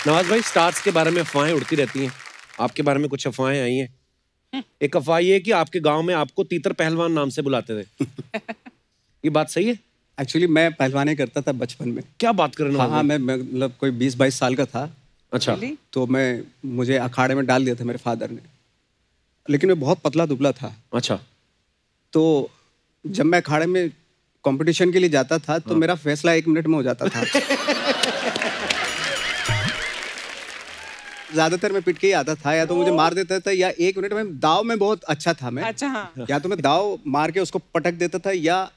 नवाज भाई, स्टार्स के बारे में अफवाहें उड़ती रहती हैं, आपके बारे में कुछ अफवाहें आई हैं। एक अफवाह ये है कि आपके गांव में आपको तीतर पहलवान नाम से बुलाते थे। ये बात सही है? एक्चुअली मैं पहलवानी करता था बचपन में। क्या बात कर रहे हो? हाँ, मैं मतलब कोई 20-22 साल का था। अच्छा। तो मुझे अखाड़े में डाल दिया था मेरे फादर ने, लेकिन मैं बहुत पतला दुबला था। अच्छा। तो जब मैं अखाड़े में कंपटीशन के लिए जाता था तो मेरा फैसला 1 मिनट में हो जाता था। ज्यादातर मैं पिट के ही आता था, या तो मुझे मार देता था, या 1 मिनट में दाव में बहुत अच्छा था मैं। अच्छा, हाँ। या तो मैं दाव मार के उसको पटक देता था, या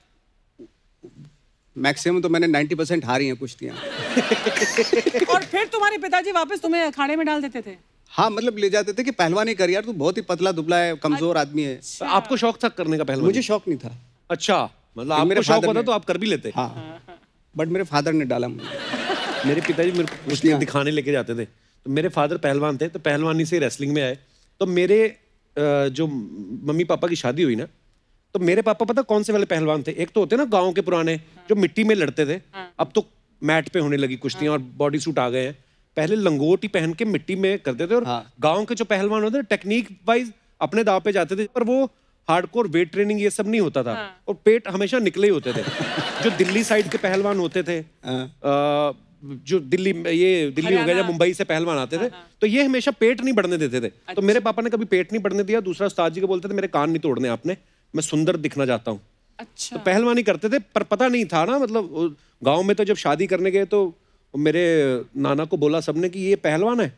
मैक्सिमम तो मैंने 90% हारी हैं कुश्तियाँ। और फिर तुम्हारे पिताजी वापस तुम्हें अखाड़े में डाल देते थे? हाँ, मतलब ले जाते थे कि पहलवानी कर यार, तू बहुत ही पतला दुबला है, कमजोर आदमी है। तो आपको शौक था करने का पहलवानी? मुझे शौक नहीं था। अच्छा, मतलब आपको शौक होता तो आप कर भी लेते? हाँ, बट मेरे फादर ने डाला मुझे। मेरे पिताजी मेरे को कुश्तियाँ दिखाने लेके जाते थे। तो मेरे फादर पहलवान थे, तो पहलवानी से रेसलिंग में आए। तो मेरे जो मम्मी पापा की शादी हुई ना, तो मेरे पापा पता कौन से वाले पहलवान थे? एक तो होते ना गांव के पुराने जो मिट्टी में लड़ते थे, अब तो मैट पे होने लगी कुश्तियां और बॉडी सूट आ गए हैं। पहले लंगोट ही पहन के मिट्टी में करते थे, और गांव के जो पहलवान होते थे टेक्निक वाइज अपने दाव पे जाते थे, पर वो हार्डकोर वेट ट्रेनिंग ये सब नहीं होता था, और पेट हमेशा निकले ही होते थे। जो दिल्ली साइड के पहलवान होते थे, जो दिल्ली हो गया, जब मुंबई से पहलवान आते थे, तो ये हमेशा पेट नहीं बढ़ने देते थे। तो मेरे पापा ने कभी पेट नहीं बढ़ने दिया। दूसरा उस्ताद जी को बोलते थे मेरे कान नहीं तोड़ने आपने, मैं सुंदर दिखना चाहता हूँ। अच्छा। तो पहलवानी करते थे, पर पता नहीं था ना, मतलब गांव में तो जब शादी करने गए तो मेरे नाना को बोला सबने कि ये पहलवान है।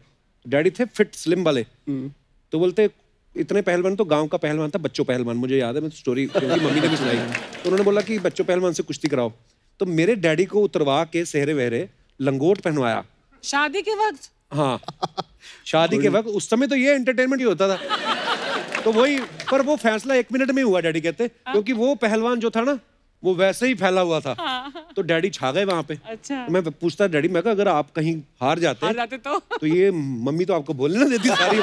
डैडी थे फिट स्लिम वाले, तो बोलते इतने पहलवान, तो गांव का पहलवान था बच्चों पहलवान, मुझे याद है, मैं स्टोरी क्योंकि मम्मी ने भी सुनाई। तो उन्होंने बोला कि बच्चों पहलवान से कुश्ती कराओ। तो मेरे डैडी को उतरवा के सेहरे वहरे लंगोट पहनवाया शादी के वक्त। हाँ, शादी के वक्त। उस समय तो ये एंटरटेनमेंट ही होता था। तो वही, पर वो फैसला 1 मिनट में हुआ डैडी कहते, क्योंकि वो पहलवान जो था ना वो वैसे ही फैला हुआ था। तो डैडी छा गए वहां पे। अच्छा। मैं पूछता डैडी, मैं कहा अगर आप कहीं हार जाते तो ये मम्मी तो आपको बोलने ना देती सारी।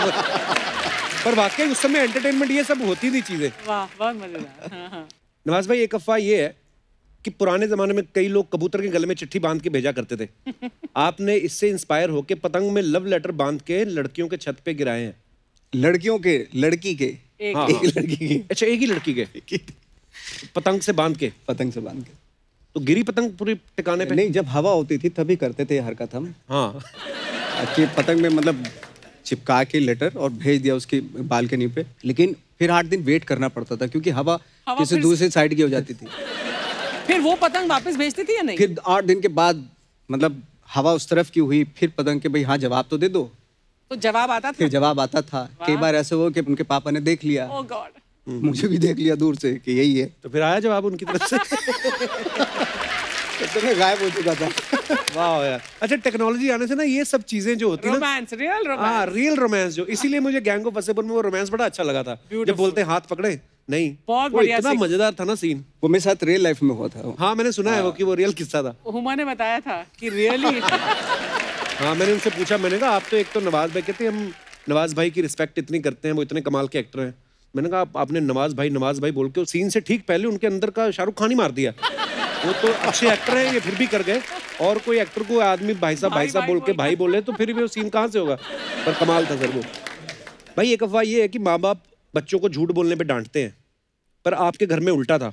पर वाकई उस समय एंटरटेनमेंट ये सब होती थी चीजें। वाह, बहुत मजेदार। नवाज भाई, एक अफवाह ये है कि पुराने जमाने में कई लोग कबूतर के गले में चिट्ठी बांध के भेजा करते थे। आपने इससे इंस्पायर होके पतंग में लव लेटर बांध के लड़कियों के छत पे गिराए हैं। लड़कियों के? लड़की के? एक लड़की के। अच्छा, एक ही लड़की के पतंग से बांध के? पतंग से बांध के। तो गिरी पतंग पूरी टिकाने पे? नहीं, जब हवा होती थी तभी करते थे हरकत हम। हाँ, कि पतंग में मतलब चिपका के लेटर और भेज दिया उसकी बालकनी पे, लेकिन फिर 8 दिन वेट करना पड़ता था क्योंकि हवा किसी दूसरी साइड की हो जाती थी। फिर वो पतंग वापस भेजती थी या नहीं? फिर 8 दिन के बाद मतलब हवा उस तरफ की हुई, फिर पतंग के भाई हाँ जवाब तो दे दो। तो जवाब आता था? फिर जवाब आता था। कई बार ऐसे हुआ कि उनके पापा ने देख लिया। ओह गॉड। मुझे भी देख लिया दूर से कि यही है। तो फिर आया जवाब उनकी तरफ से? तो मैं गायब हो चुका था। वाह यार। अच्छा, टेक्नोलॉजी आने से ना ये सब चीजें जो होती है ना, रोमांस, रियल रोमांस। हाँ, रियल रोमांस जो, इसीलिए मुझे गैंग ऑफ वसेपुर में वो रोमांस बड़ा अच्छा लगा था। जब बोलते हाथ पकड़े, नहीं, बहुत वो इतना मजेदार था ना सीन। वो मेरे साथ रियल लाइफ में हुआ था। हाँ, मैंने सुना है वो कि वो रियल किस्सा था। हुमा ने बताया था कि रियली। हाँ, मैंने उनसे पूछा, मैंने कहा आप तो एक तो नवाज भाई कहते, हम नवाज भाई की रिस्पेक्ट इतनी करते हैं, वो इतने कमाल के एक्टर हैं। मैंने कहा आपने नवाज भाई बोल के सीन से ठीक पहले उनके अंदर का शाहरुख खान ही मार दिया। वो तो अच्छे एक्टर हैं, ये फिर भी कर गए। और कोई एक्टर को आदमी भाई साहब बोल के भाई बोले तो फिर भी वो सीन कहाँ से होगा? पर कमाल था सर वो। भाई, एक अफवाह ये है कि माँ बाप बच्चों को झूठ बोलने पे डांटते हैं, पर आपके घर में उल्टा था।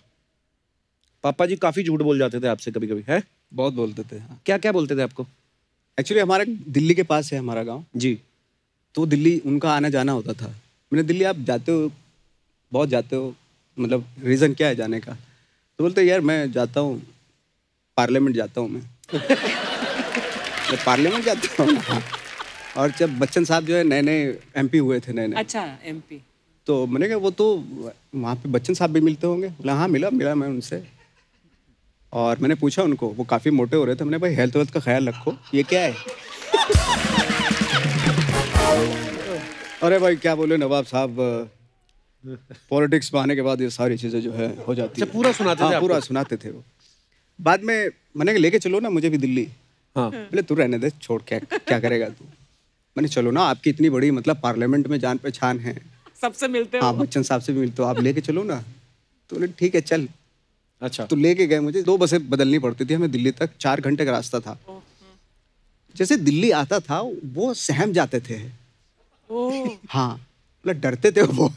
पापा जी काफी झूठ बोल जाते थे आपसे कभी कभी, है? बहुत बोलते थे। हाँ। क्या क्या बोलते थे आपको? एक्चुअली हमारा दिल्ली के पास है हमारा गाँव जी, तो दिल्ली उनका आना जाना होता था। मैंने दिल्ली आप जाते हो, बहुत जाते हो, मतलब रीज़न क्या है जाने का? तो बोलते यार मैं जाता हूँ, पार्लियामेंट जाता हूँ मैं पार्लियामेंट जाता हूँ। और जब बच्चन साहब जो है नए नए MP हुए थे, नए। अच्छा, MP। तो मैंने कहा वो तो वहाँ पे बच्चन साहब भी मिलते होंगे? बोला हाँ, मिला मैं उनसे। और मैंने पूछा उनको, वो काफ़ी मोटे हो रहे थे। मैंने भाई हेल्थ वेल्थ का ख्याल रखो, ये क्या है? अरे भाई क्या बोले नवाब साहब, पॉलिटिक्स में आने के बाद ये सारी चीज़ें जो है हो जाती है। पूरा सुनाते थे? हाँ, पूरा सुनाते थे वो। बाद में मैंने कहा लेके चलो ना मुझे भी दिल्ली। हाँ, बोले तू रहने दे, छोड़, क्या करेगा तू? मैंने चलो ना, आपकी इतनी बड़ी मतलब पार्लियामेंट में जान पहचान है, सबसे मिलते हो। हाँ, बच्चन साहब से भी मिलते हो, आप लेके चलो ना। तो बोले ठीक है चल। अच्छा। तो लेके गए मुझे। 2 बसें बदलनी पड़ती थी हमें दिल्ली तक, 4 घंटे का रास्ता था। जैसे दिल्ली आता था वो सहम जाते थे। ओह, हाँ, मतलब डरते थे वो बहुत।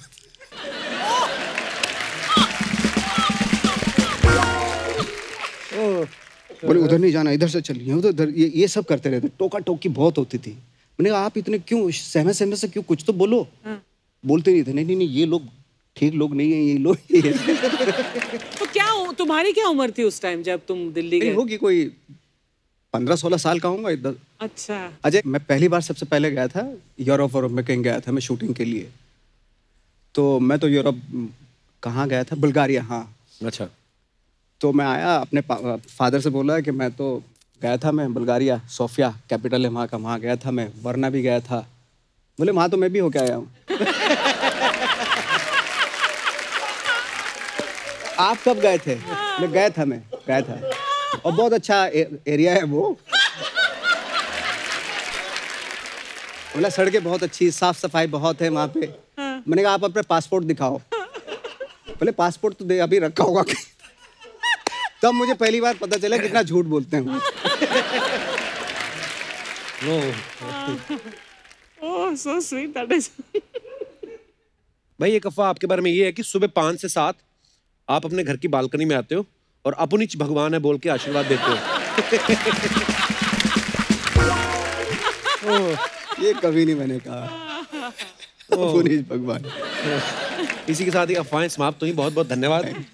बोले उधर नहीं जाना, इधर से चलिए, उधर, ये सब करते रहते। टोका टोकी बहुत होती थी। मैंने कहा आप इतने क्यों सहमे सहमे से क्यों, कुछ तो बोलो। बोलते नहीं थे, नहीं नहीं नहीं ये लोग ठीक लोग नहीं है, ये लोग तो क्या तुम्हारी क्या उम्र थी उस टाइम जब तुम दिल्ली गए? होगी कोई 15-16 साल का होऊंगा इधर। अच्छा। अजय, मैं पहली बार सबसे पहले गया था यूरोप में, कहीं गया था मैं शूटिंग के लिए। तो मैं तो यूरोप कहाँ गया था, बुल्गारिया। हाँ अच्छा। तो मैं आया, अपने फादर से बोला कि मैं तो गया था, मैं बुल्गारिया, सोफिया कैपिटल है वहाँ का, वहाँ गया था मैं, वरना भी गया था। बोले वहाँ तो मैं भी होके आया हूँ। आप कब गए थे? मैं गया था, मैं गया था, और बहुत अच्छा एरिया है वो। बोला सड़कें बहुत अच्छी, साफ सफाई बहुत है वहाँ पे। मैंने कहा आप अपने पासपोर्ट दिखाओ। बोले पासपोर्ट तो दे अभी रखा होगा। तब मुझे पहली बार पता चला कितना झूठ बोलते हैं। ओह सो स्वीट, दैट इज। भाई एक अफवाह आपके बारे में ये है कि सुबह 5 से 7 आप अपने घर की बालकनी में आते हो और अपुनिच भगवान है बोल के आशीर्वाद देते हो। ये कभी नहीं मैंने कहा। अपुनिच भगवान। इसी के साथ ही अफवाहें समाप्त हुई। बहुत बहुत धन्यवाद।